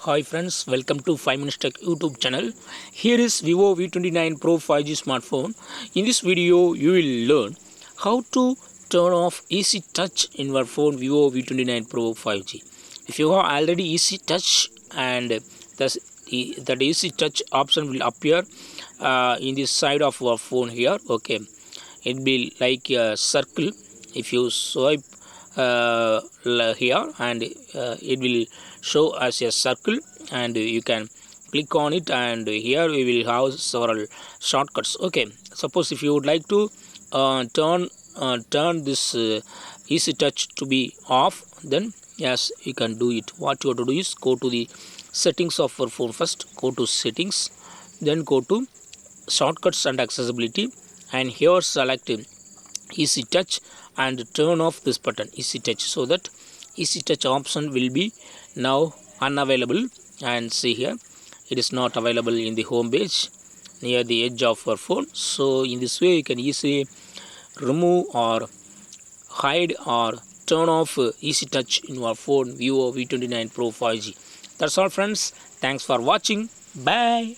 Hi friends, welcome to 5 Minutes Tech YouTube channel. Here is Vivo V29 Pro 5G smartphone. In this video, you will learn how to turn off Easy Touch in your phone Vivo V29 Pro 5G. If you have already Easy Touch and that Easy Touch option will appear in the side of your phone here. Okay, it will be like a circle. If you swipe here and it will show as a circle and you can click on it, and here we will have several shortcuts. Okay, suppose if you would like to turn this Easy Touch to be off, then yes, you can do it. What you have to do is go to the settings of your phone. First go to settings, then go to shortcuts and accessibility, and here select Easy Touch and turn off this button Easy Touch, so that Easy Touch option will be now unavailable. And see here, it is not available in the home page near the edge of your phone. So in this way you can easily remove or hide or turn off Easy Touch in your phone Vivo V29 Pro 5G. That's all friends, thanks for watching, bye.